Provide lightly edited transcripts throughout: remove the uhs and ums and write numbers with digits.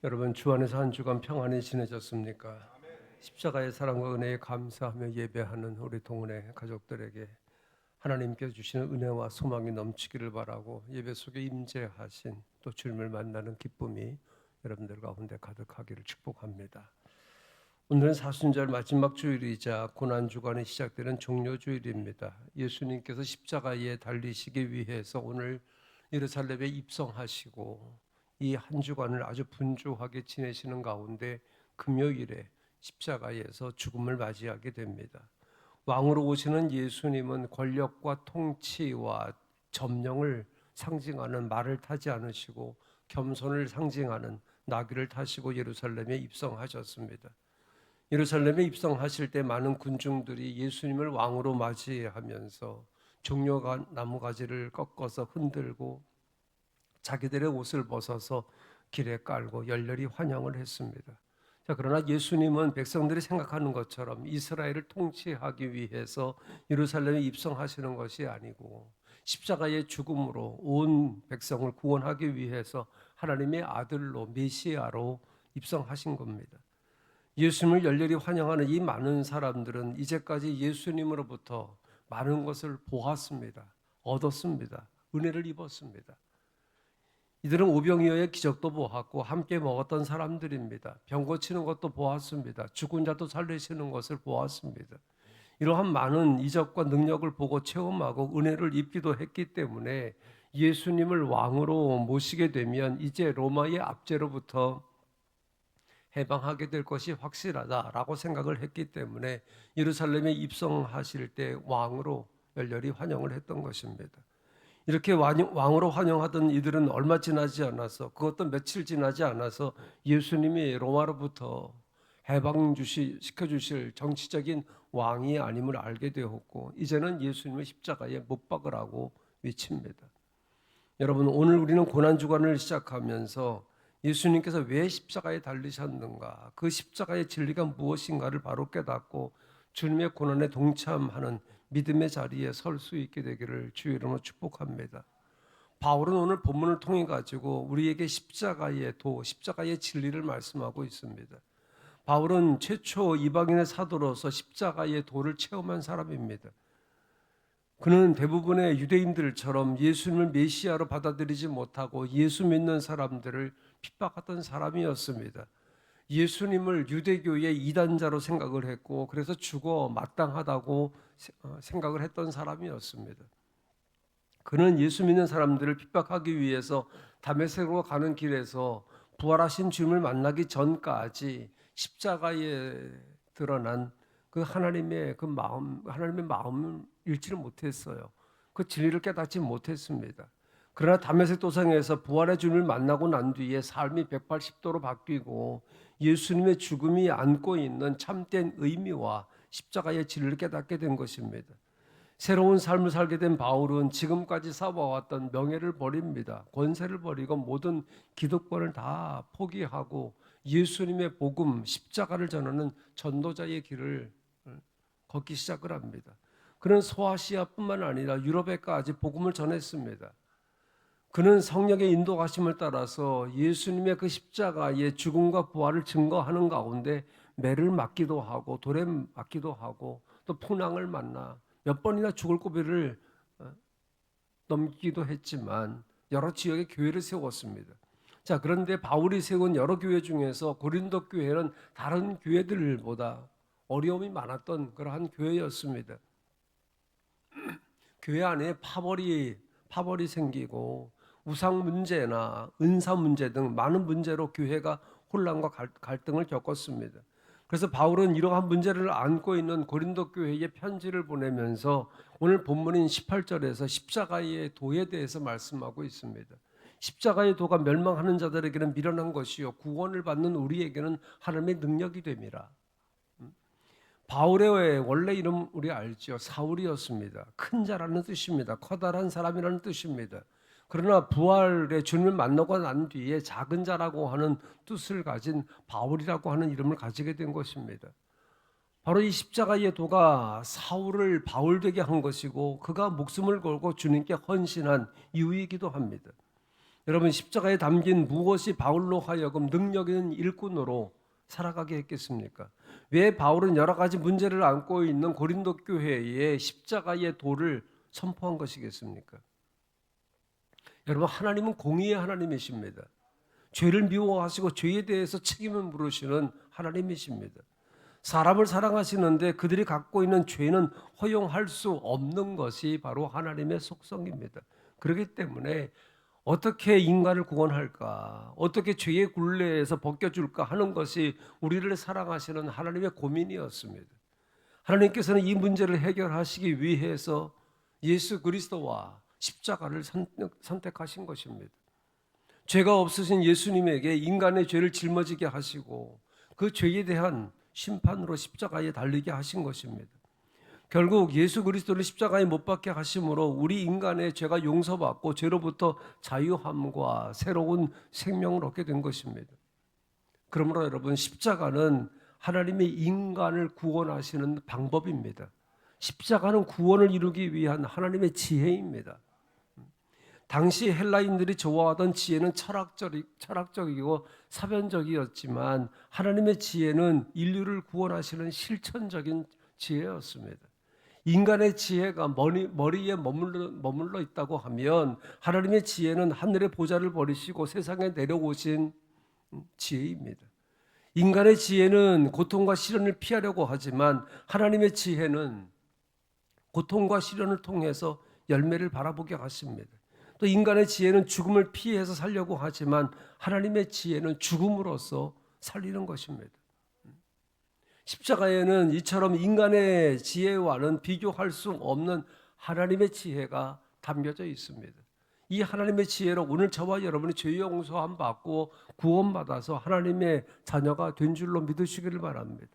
여러분 주 안에서 한 주간 평안히 지내셨습니까? 십자가의 사랑과 은혜에 감사하며 예배하는 우리 동은의 가족들에게 하나님께서 주시는 은혜와 소망이 넘치기를 바라고 예배 속에 임재하신 또 주님을 만나는 기쁨이 여러분들 가운데 가득하기를 축복합니다. 오늘은 사순절 마지막 주일이자 고난주간이 시작되는 종료주일입니다. 예수님께서 십자가에 달리시기 위해서 오늘 예루살렘에 입성하시고 이 한 주간을 아주 분주하게 지내시는 가운데 금요일에 십자가에서 죽음을 맞이하게 됩니다. 왕으로 오시는 예수님은 권력과 통치와 점령을 상징하는 말을 타지 않으시고 겸손을 상징하는 나귀를 타시고 예루살렘에 입성하셨습니다. 예루살렘에 입성하실 때 많은 군중들이 예수님을 왕으로 맞이하면서 종려 나무 가지를 꺾어서 흔들고 자기들의 옷을 벗어서 길에 깔고 열렬히 환영을 했습니다. 자, 그러나 예수님은 백성들이 생각하는 것처럼 이스라엘을 통치하기 위해서 예루살렘에 입성하시는 것이 아니고 십자가의 죽음으로 온 백성을 구원하기 위해서 하나님의 아들로 메시아로 입성하신 겁니다. 예수님을 열렬히 환영하는 이 많은 사람들은 이제까지 예수님으로부터 많은 것을 보았습니다. 얻었습니다. 은혜를 입었습니다. 이들은 오병이어의 기적도 보았고 함께 먹었던 사람들입니다. 병 고치는 것도 보았습니다. 죽은 자도 살리시는 것을 보았습니다. 이러한 많은 이적과 능력을 보고 체험하고 은혜를 입기도 했기 때문에 예수님을 왕으로 모시게 되면 이제 로마의 압제로부터 해방하게 될 것이 확실하다라고 생각을 했기 때문에 예루살렘에 입성하실 때 왕으로 열렬히 환영을 했던 것입니다. 이렇게 왕으로 환영하던 이들은 얼마 지나지 않아서, 그것도 며칠 지나지 않아서 예수님이 로마로부터 시켜주실 정치적인 왕이 아님을 알게 되었고, 이제는 예수님을 십자가에 못 박으라고 외칩니다. 여러분, 오늘 우리는 고난주간을 시작하면서 예수님께서 왜 십자가에 달리셨는가, 그 십자가의 진리가 무엇인가를 바로 깨닫고 주님의 고난에 동참하는 믿음의 자리에 설 수 있게 되기를 주의 이름으로 축복합니다. 바울은 오늘 본문을 통해 가지고 우리에게 십자가의 십자가의 진리를 말씀하고 있습니다. 바울은 최초 이방인의 사도로서 십자가의 도를 체험한 사람입니다. 그는 대부분의 유대인들처럼 예수님을 메시아로 받아들이지 못하고 예수 믿는 사람들을 핍박하던 사람이었습니다. 예수님을 유대교의 이단자로 생각을 했고 그래서 죽어 마땅하다고 생각을 했던 사람이었습니다. 그는 예수 믿는 사람들을 핍박하기 위해서 다메섹으로 가는 길에서 부활하신 주님을 만나기 전까지 십자가에 드러난 그 하나님의 마음을 읽지를 못했어요. 그 진리를 깨닫지 못했습니다. 그러나 다메섹 도상에서 부활의 주님을 만나고 난 뒤에 삶이 180도로 바뀌고 예수님의 죽음이 안고 있는 참된 의미와 십자가의 진리를 깨닫게 된 것입니다. 새로운 삶을 살게 된 바울은 지금까지 쌓아왔던 명예를 버립니다. 권세를 버리고 모든 기득권을 다 포기하고 예수님의 복음, 십자가를 전하는 전도자의 길을 걷기 시작을 합니다. 그는 소아시아뿐만 아니라 유럽에까지 복음을 전했습니다. 그는 성령의 인도하심을 따라서 예수님의 그 십자가의 죽음과 부활을 증거하는 가운데 매를 맞기도 하고 돌에 맞기도 하고 또 풍랑을 만나 몇 번이나 죽을 고비를 넘기도 했지만 여러 지역의 교회를 세웠습니다. 자, 그런데 바울이 세운 여러 교회 중에서 고린도 교회는 다른 교회들보다 어려움이 많았던 그러한 교회였습니다. 교회 안에 파벌이 생기고 우상 문제나 은사 문제 등 많은 문제로 교회가 혼란과 갈등을 겪었습니다. 그래서 바울은 이러한 문제를 안고 있는 고린도 교회에 편지를 보내면서 오늘 본문인 18절에서 십자가의 도에 대해서 말씀하고 있습니다. 십자가의 도가 멸망하는 자들에게는 미련한 것이요 구원을 받는 우리에게는 하나님의 능력이 됨이라. 바울의 원래 이름 우리 알죠. 사울이었습니다. 큰 자라는 뜻입니다. 커다란 사람이라는 뜻입니다. 그러나 부활의 주님을 만나고 난 뒤에 작은 자라고 하는 뜻을 가진 바울이라고 하는 이름을 가지게 된 것입니다. 바로 이 십자가의 도가 사울을 바울되게 한 것이고 그가 목숨을 걸고 주님께 헌신한 이유이기도 합니다. 여러분, 십자가에 담긴 무엇이 바울로 하여금 능력 있는 일꾼으로 살아가게 했겠습니까? 왜 바울은 여러 가지 문제를 안고 있는 고린도 교회에 십자가의 도를 선포한 것이겠습니까? 여러분, 하나님은 공의의 하나님이십니다. 죄를 미워하시고 죄에 대해서 책임을 물으시는 하나님이십니다. 사람을 사랑하시는데 그들이 갖고 있는 죄는 허용할 수 없는 것이 바로 하나님의 속성입니다. 그렇기 때문에 어떻게 인간을 구원할까, 어떻게 죄의 굴레에서 벗겨줄까 하는 것이 우리를 사랑하시는 하나님의 고민이었습니다. 하나님께서는 이 문제를 해결하시기 위해서 예수 그리스도와 십자가를 선택하신 것입니다. 죄가 없으신 예수님에게 인간의 죄를 짊어지게 하시고 그 죄에 대한 심판으로 십자가에 달리게 하신 것입니다. 결국 예수 그리스도를 십자가에 못 박게 하심으로 우리 인간의 죄가 용서받고 죄로부터 자유함과 새로운 생명을 얻게 된 것입니다. 그러므로 여러분, 십자가는 하나님의 인간을 구원하시는 방법입니다. 십자가는 구원을 이루기 위한 하나님의 지혜입니다. 당시 헬라인들이 좋아하던 지혜는 철학적이고 사변적이었지만 하나님의 지혜는 인류를 구원하시는 실천적인 지혜였습니다. 인간의 지혜가 머리에 머물러 있다고 하면 하나님의 지혜는 하늘의 보좌를 버리시고 세상에 내려오신 지혜입니다. 인간의 지혜는 고통과 시련을 피하려고 하지만 하나님의 지혜는 고통과 시련을 통해서 열매를 바라보게 하십니다. 또 인간의 지혜는 죽음을 피해서 살려고 하지만 하나님의 지혜는 죽음으로써 살리는 것입니다. 십자가에는 이처럼 인간의 지혜와는 비교할 수 없는 하나님의 지혜가 담겨져 있습니다. 이 하나님의 지혜로 오늘 저와 여러분이 죄 용서함 받고 구원받아서 하나님의 자녀가 된 줄로 믿으시기를 바랍니다.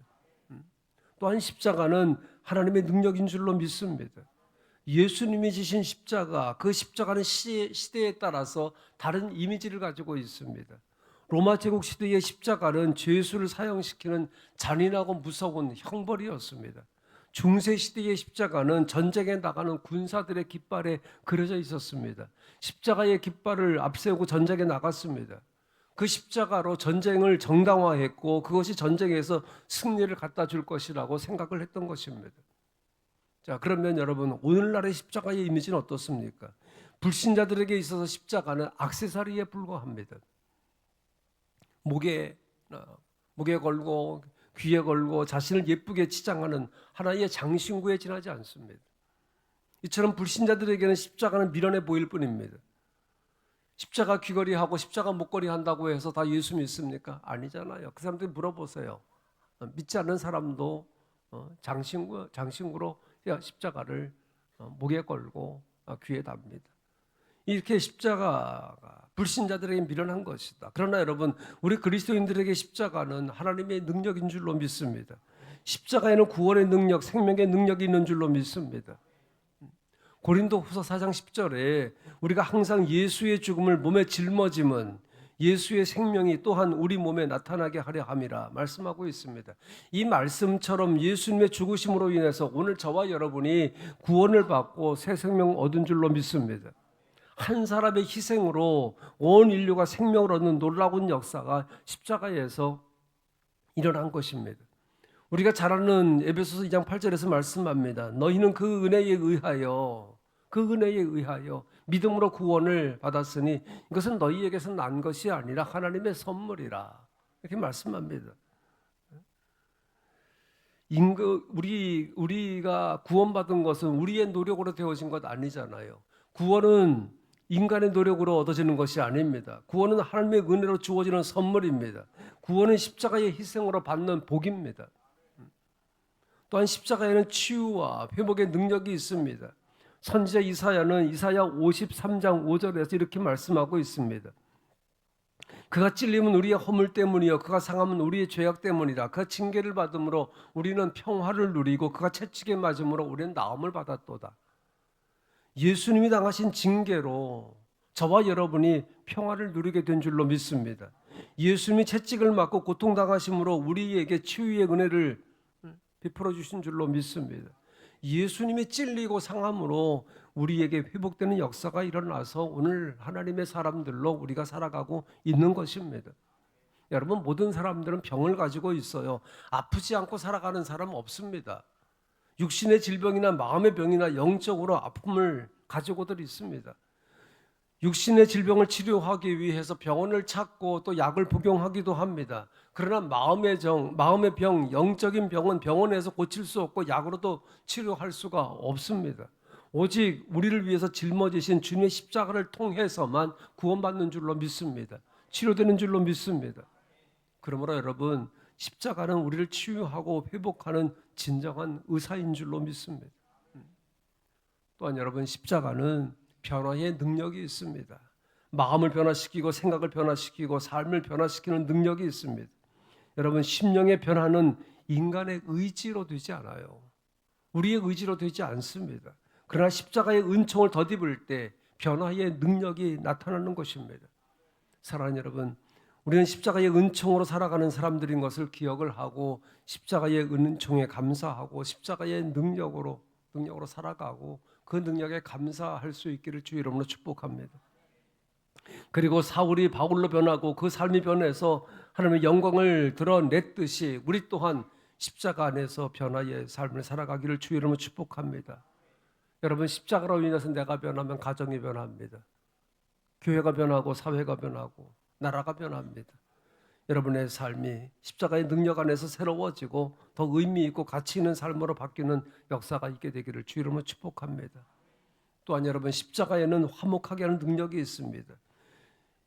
또한 십자가는 하나님의 능력인 줄로 믿습니다. 예수님이 지신 십자가, 그 십자가는 시대에 따라서 다른 이미지를 가지고 있습니다. 로마 제국 시대의 십자가는 죄수를 사형시키는 잔인하고 무서운 형벌이었습니다. 중세 시대의 십자가는 전쟁에 나가는 군사들의 깃발에 그려져 있었습니다. 십자가의 깃발을 앞세우고 전쟁에 나갔습니다. 그 십자가로 전쟁을 정당화했고 그것이 전쟁에서 승리를 갖다 줄 것이라고 생각을 했던 것입니다. 자, 그러면 여러분, 오늘날의 십자가의 이미지는 어떻습니까? 불신자들에게 있어서 십자가는 액세서리에 불과합니다. 목에 걸고 귀에 걸고 자신을 예쁘게 치장하는 하나의 장신구에 지나지 않습니다. 이처럼 불신자들에게는 십자가는 미련해 보일 뿐입니다. 십자가 귀걸이하고 십자가 목걸이 한다고 해서 다 예수 믿습니까? 아니잖아요. 그 사람들 물어보세요. 믿지 않는 사람도 장신구로 십자가를 목에 걸고 귀에 답니다. 이렇게 십자가가 불신자들에게 미련한 것이다. 그러나 여러분, 우리 그리스도인들에게 십자가는 하나님의 능력인 줄로 믿습니다. 십자가에는 구원의 능력, 생명의 능력이 있는 줄로 믿습니다. 고린도후서 4장 10절에 우리가 항상 예수의 죽음을 몸에 짊어짐은 예수의 생명이 또한 우리 몸에 나타나게 하려 함이라 말씀하고 있습니다. 이 말씀처럼 예수님의 죽으심으로 인해서 오늘 저와 여러분이 구원을 받고 새 생명 얻은 줄로 믿습니다. 한 사람의 희생으로 온 인류가 생명을 얻는 놀라운 역사가 십자가에서 일어난 것입니다. 우리가 잘 아는 에베소서 2장 8절에서 말씀합니다. 너희는 그 은혜에 의하여 믿음으로 구원을 받았으니 이것은 너희에게서 난 것이 아니라 하나님의 선물이라. 이렇게 말씀합니다. 우리가 구원받은 것은 우리의 노력으로 되어진 것 아니잖아요. 구원은 인간의 노력으로 얻어지는 것이 아닙니다. 구원은 하나님의 은혜로 주어지는 선물입니다. 구원은 십자가의 희생으로 받는 복입니다. 또한 십자가에는 치유와 회복의 능력이 있습니다. 선지자 이사야는 이사야 53장 5절에서 이렇게 말씀하고 있습니다. 그가 찔림은 우리의 허물 때문이요 그가 상함은 우리의 죄악 때문이라. 그가 징계를 받음으로 우리는 평화를 누리고 그가 채찍에 맞음으로 우리는 나음을 받았도다. 예수님이 당하신 징계로 저와 여러분이 평화를 누리게 된 줄로 믿습니다. 예수님이 채찍을 맞고 고통당하심으로 우리에게 치유의 은혜를 베풀어 주신 줄로 믿습니다. 예수님이 찔리고 상함으로 우리에게 회복되는 역사가 일어나서 오늘 하나님의 사람들로 우리가 살아가고 있는 것입니다. 여러분, 모든 사람들은 병을 가지고 있어요. 아프지 않고 살아가는 사람 없습니다. 육신의 질병이나 마음의 병이나 영적으로 아픔을 가지고들 있습니다. 육신의 질병을 치료하기 위해서 병원을 찾고 또 약을 복용하기도 합니다. 그러나 마음의 병, 영적인 병은 병원에서 고칠 수 없고 약으로도 치료할 수가 없습니다. 오직 우리를 위해서 짊어지신 주님의 십자가를 통해서만 구원받는 줄로 믿습니다. 치료되는 줄로 믿습니다. 그러므로 여러분, 십자가는 우리를 치유하고 회복하는 진정한 의사인 줄로 믿습니다. 또한 여러분, 십자가는 변화의 능력이 있습니다. 마음을 변화시키고 생각을 변화시키고 삶을 변화시키는 능력이 있습니다. 여러분, 심령의 변화는 인간의 의지로 되지 않아요. 우리의 의지로 되지 않습니다. 그러나 십자가의 은총을 덧입을 때 변화의 능력이 나타나는 것입니다. 사랑하는 여러분, 우리는 십자가의 은총으로 살아가는 사람들인 것을 기억을 하고 십자가의 은총에 감사하고 십자가의 능력으로 살아가고 그 능력에 감사할 수 있기를 주 이름으로 축복합니다. 그리고 사울이 바울로 변하고 그 삶이 변해서 하나님의 영광을 드러냈듯이 우리 또한 십자가 안에서 변화의 삶을 살아가기를 주 이름으로 축복합니다. 여러분, 십자가로 인해서 내가 변하면 가정이 변합니다. 교회가 변하고 사회가 변하고 나라가 변합니다. 여러분의 삶이 십자가의 능력 안에서 새로워지고 더 의미 있고 가치 있는 삶으로 바뀌는 역사가 있게 되기를 주 이름으로 축복합니다. 또한 여러분, 십자가에는 화목하게 하는 능력이 있습니다.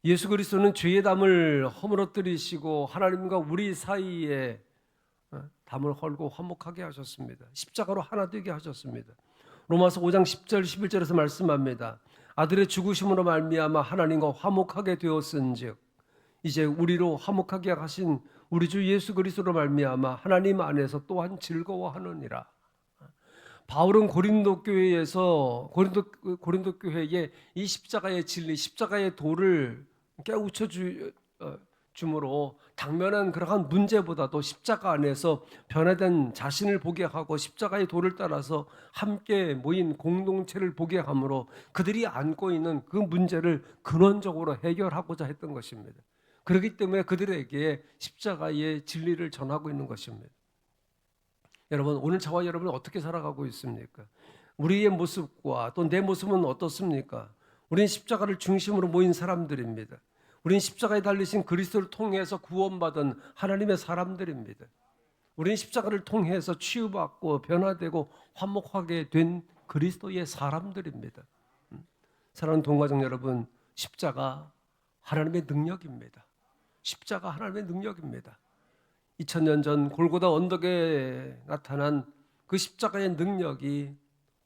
예수 그리스도는 죄의 담을 허물어뜨리시고 하나님과 우리 사이에 담을 헐고 화목하게 하셨습니다. 십자가로 하나 되게 하셨습니다. 로마서 5장 10절 11절에서 말씀합니다. 아들의 죽으심으로 말미암아 하나님과 화목하게 되었은즉 이제 우리로 화목하게 하신 우리 주 예수 그리스도로 말미암아 하나님 안에서 또한 즐거워하느니라. 바울은 고린도 교회에 이 십자가의 진리, 십자가의 도를 깨우쳐 주므로 당면한 그러한 문제보다도 십자가 안에서 변화된 자신을 보게 하고 십자가의 도를 따라서 함께 모인 공동체를 보게 함으로 그들이 안고 있는 그 문제를 근원적으로 해결하고자 했던 것입니다. 그렇기 때문에 그들에게 십자가의 진리를 전하고 있는 것입니다. 여러분, 오늘 저와 여러분은 어떻게 살아가고 있습니까? 우리의 모습과 또 내 모습은 어떻습니까? 우리는 십자가를 중심으로 모인 사람들입니다. 우리는 십자가에 달리신 그리스도를 통해서 구원받은 하나님의 사람들입니다. 우리는 십자가를 통해서 치유받고 변화되고 화목하게 된 그리스도의 사람들입니다. 사랑하는 동가족 여러분, 십자가 하나님의 능력입니다. 십자가 하나님의 능력입니다. 2000년 전 골고다 언덕에 나타난 그 십자가의 능력이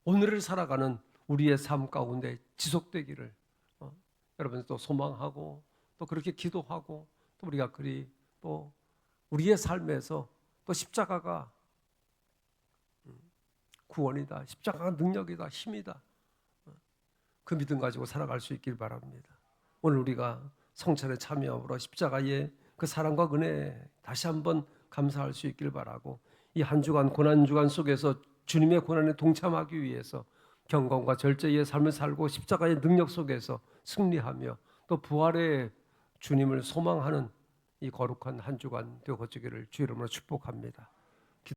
오늘을 살아가는 우리의 삶 가운데 지속되기를 여러분 또 소망하고 또 그렇게 기도하고 또 우리가 또 우리의 삶에서 또 십자가가 구원이다, 십자가가 능력이다, 힘이다, 그 믿음 가지고 살아갈 수 있길 바랍니다. 오늘 우리가 성찬에 참여함으로 십자가의 그 사랑과 은혜에 다시 한번 감사할 수 있길 바라고 이 한 주간 고난 주간 속에서 주님의 고난에 동참하기 위해서 경건과 절제의 삶을 살고 십자가의 능력 속에서 승리하며 또 부활의 주님을 소망하는 이 거룩한 한 주간 되어지기를 주 이름으로 축복합니다.